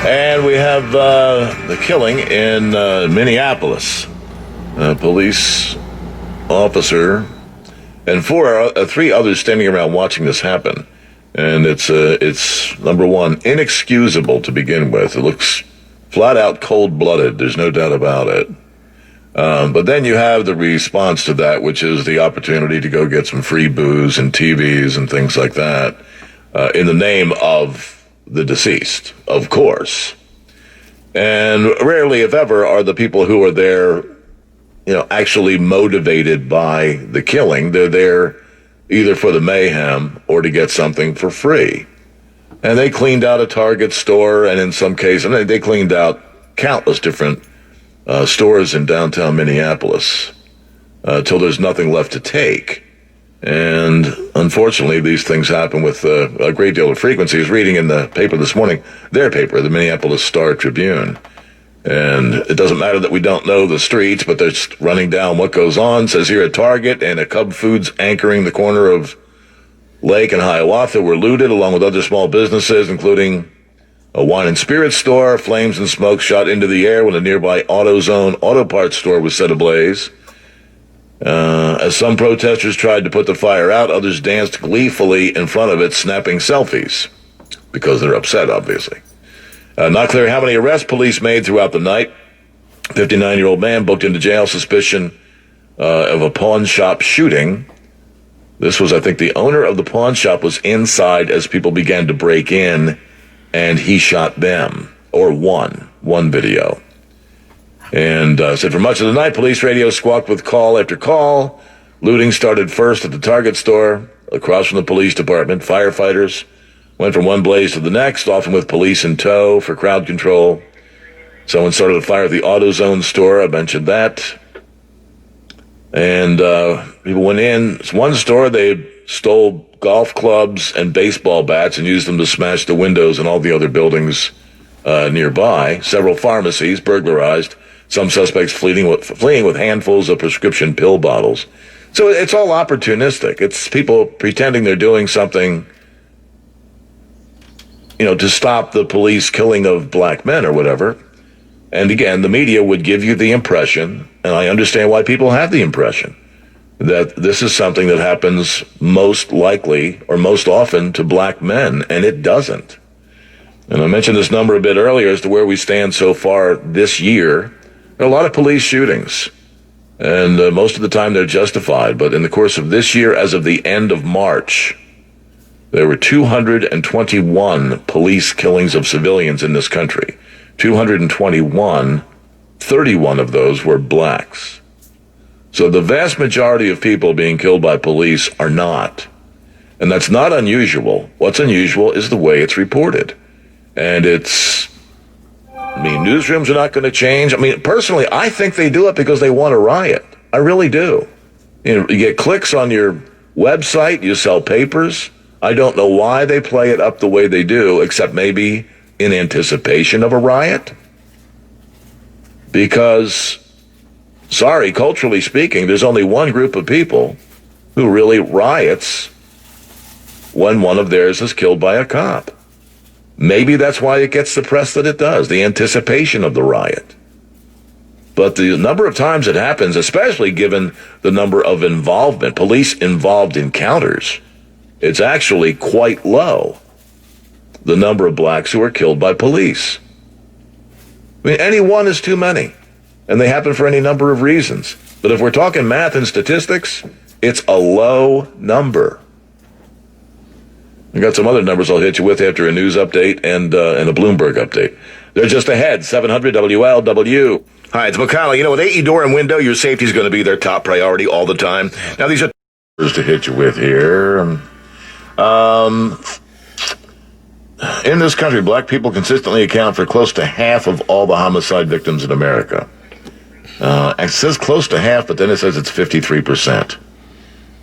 And we have the killing in Minneapolis. A police officer and three others standing around watching this happen. And it's number one, inexcusable to begin with. It looks flat out cold-blooded. There's no doubt about it. But then you have the response to that, which is the opportunity to go get some free booze and TVs and things like that in the name of the deceased, of course. And rarely, if ever, are the people who are there, actually motivated by the killing. They're there either for the mayhem or to get something for free. And they cleaned out a Target store, and in some cases, they cleaned out countless different stores in downtown Minneapolis till there's nothing left to take. And unfortunately, these things happen with a great deal of frequency. I was reading in the paper this morning, their paper, the Minneapolis Star-Tribune. And it doesn't matter that we don't know the streets, but they're just running down what goes on. It says here at Target and a Cub Foods anchoring the corner of Lake and Hiawatha were looted, along with other small businesses, including a wine and spirits store. Flames and smoke shot into the air when a nearby AutoZone auto parts store was set ablaze. As some protesters tried to put the fire out, others danced gleefully in front of it, snapping selfies, because they're upset, obviously. Not clear how many arrests police made throughout the night. 59-year-old man booked into jail, suspicion of a pawn shop shooting. This was, I think, the owner of the pawn shop was inside as people began to break in, and he shot them, or one video. And said for much of the night, police radio squawked with call after call. Looting started first at the Target store across from the police department. Firefighters went from one blaze to the next, often with police in tow for crowd control. Someone started a fire at the AutoZone store. I mentioned that. And people went in. One store, they stole golf clubs and baseball bats and used them to smash the windows in all the other buildings nearby. Several pharmacies burglarized. Some suspects fleeing with handfuls of prescription pill bottles. So it's all opportunistic. It's people pretending they're doing something, to stop the police killing of black men or whatever. And again, the media would give you the impression, and I understand why people have the impression, that this is something that happens most likely or most often to black men, and it doesn't. And I mentioned this number a bit earlier as to where we stand so far this year. There are a lot of police shootings, and most of the time they're justified. But in the course of this year, as of the end of March, there were 221 police killings of civilians in this country. 221, 31 of those were blacks. So the vast majority of people being killed by police are not. And that's not unusual. What's unusual is the way it's reported. And newsrooms are not going to change. Personally, I think they do it because they want to riot. I really do. You get clicks on your website, you sell papers. I don't know why they play it up the way they do, except maybe in anticipation of a riot. Because, sorry, culturally speaking, there's only one group of people who really riots when one of theirs is killed by a cop. Maybe that's why it gets the press that it does, the anticipation of the riot. But the number of times it happens, especially given the number of police-involved encounters, it's actually quite low, the number of blacks who are killed by police. Any one is too many, and they happen for any number of reasons. But if we're talking math and statistics, it's a low number. I got some other numbers I'll hit you with after a news update and a Bloomberg update. They're just ahead. 700 WLW. Hi, it's McConnell. With AE Door and Window, your safety is going to be their top priority all the time. Now, these are to hit you with here. In this country, black people consistently account for close to half of all the homicide victims in America. It says close to half, but then it says it's 53%.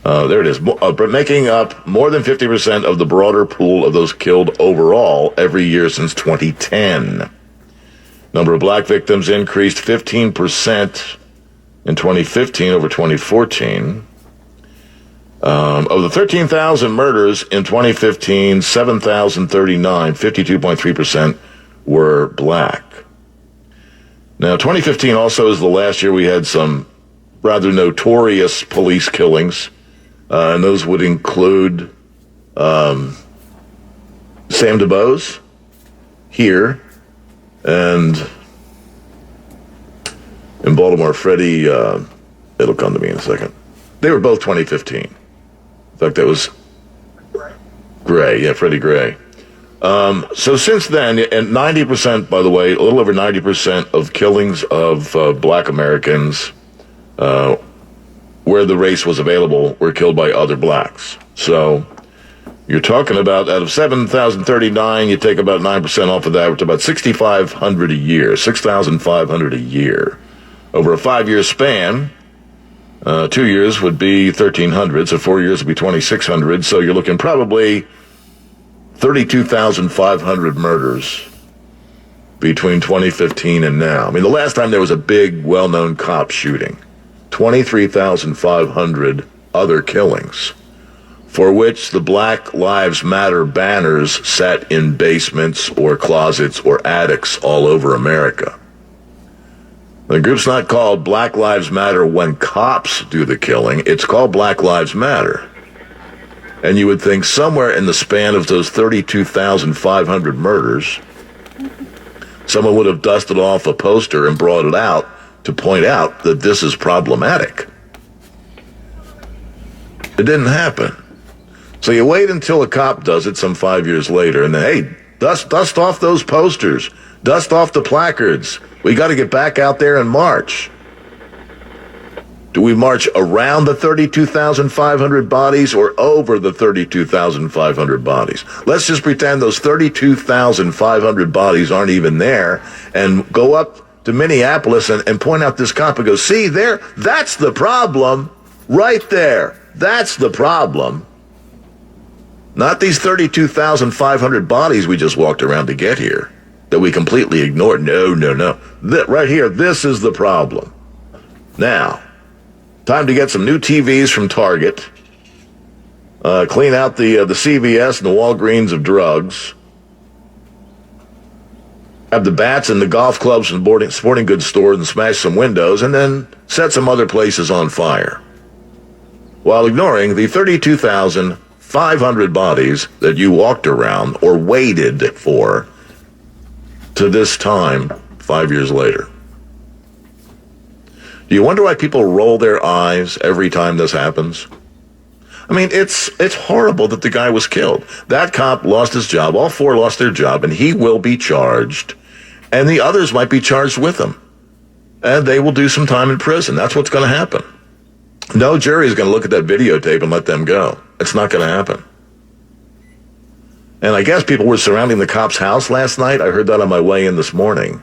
There it is, making up more than 50% of the broader pool of those killed overall every year since 2010. Number of black victims increased 15% in 2015 over 2014. Of the 13,000 murders in 2015, 7,039, 52.3%, were black. Now, 2015 also is the last year we had some rather notorious police killings, and those would include Sam DuBose here, and in Baltimore, Freddie, it'll come to me in a second. They were both 2015. In fact, that was Gray. Yeah, Freddie Gray. So since then, and 90%, by the way, a little over 90% of killings of black Americans where the race was available were killed by other blacks. So you're talking about, out of 7,039, you take about 9% off of that, which is about 6,500 a year, 6,500 a year. Over a 5-year span, 2 years would be 1,300, so 4 years would be 2,600, so you're looking probably 32,500 murders between 2015 and now. I mean, the last time there was a big, well-known cop shooting, 23,500 other killings, for which the Black Lives Matter banners sat in basements or closets or attics all over America. The group's not called Black Lives Matter when cops do the killing. It's called Black Lives Matter. And you would think somewhere in the span of those 32,500 murders, someone would have dusted off a poster and brought it out to point out that this is problematic. It didn't happen. So you wait until a cop does it some 5 years later, and then, hey, dust off those posters. Dust off the placards. We got to get back out there and march. Do we march around the 32,500 bodies or over the 32,500 bodies? Let's just pretend those 32,500 bodies aren't even there and go up to Minneapolis and point out this cop and go, see there, that's the problem right there. That's the problem. Not these 32,500 bodies we just walked around to get here that we completely ignored. No. Right here, this is the problem. Now, time to get some new TVs from Target. Clean out the CVS and the Walgreens of drugs. Have the bats and the golf clubs and sporting goods stores and smash some windows, and then set some other places on fire, while ignoring the 32,500 bodies that you walked around or waited for to this time 5 years later. Do you wonder why people roll their eyes every time this happens? I mean, it's horrible that the guy was killed. That cop lost his job. All four lost their job, and he will be charged. And the others might be charged with him. And they will do some time in prison. That's what's going to happen. No jury is going to look at that videotape and let them go. It's not going to happen. And I guess people were surrounding the cop's house last night. I heard that on my way in this morning.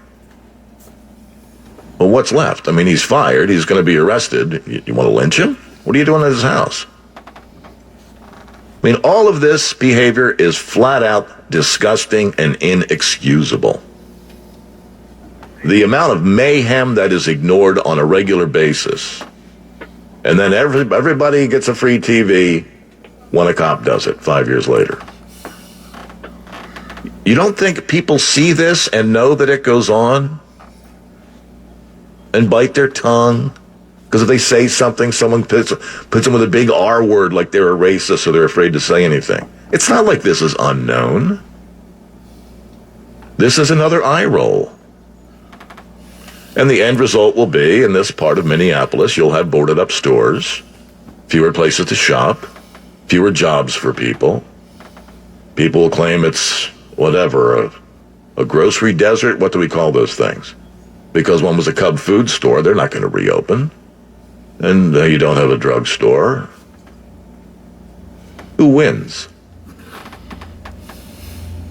Well, what's left? I mean, he's fired. He's going to be arrested. You want to lynch him? What are you doing at his house? I mean, all of this behavior is flat out disgusting and inexcusable. The amount of mayhem that is ignored on a regular basis. And then everybody gets a free TV when a cop does it 5 years later. You don't think people see this and know that it goes on? And bite their tongue? Because if they say something, someone puts them with a big R word like they're a racist or they're afraid to say anything. It's not like this is unknown. This is another eye roll. And the end result will be, in this part of Minneapolis, you'll have boarded up stores, fewer places to shop, fewer jobs for people. People will claim it's, whatever, a grocery desert. What do we call those things? Because one was a Cub food store, they're not going to reopen. And you don't have a drugstore. Who wins?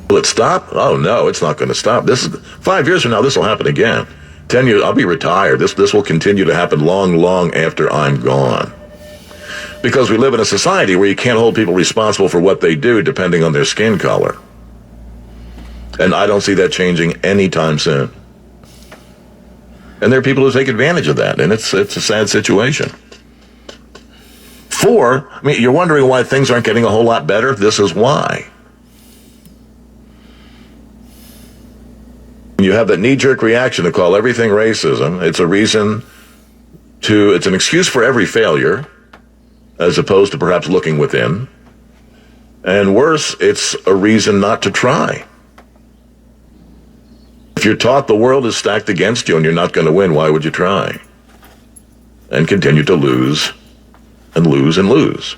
Will it stop? Oh, no, it's not going to stop. This is 5 years from now, this will happen again. 10 years, I'll be retired. This will continue to happen long after I'm gone. Because we live in a society where you can't hold people responsible for what they do depending on their skin color. And I don't see that changing anytime soon. And there are people who take advantage of that, and it's a sad situation. 4, I mean, you're wondering why things aren't getting a whole lot better? This is why. You have that knee-jerk reaction to call everything racism. It's an excuse for every failure, as opposed to perhaps looking within. And worse, it's a reason not to try. If you're taught the world is stacked against you and you're not going to win, why would you try? And continue to lose and lose and lose.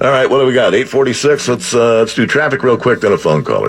All right, what do we got? 8:46. Let's do traffic real quick, then a phone caller.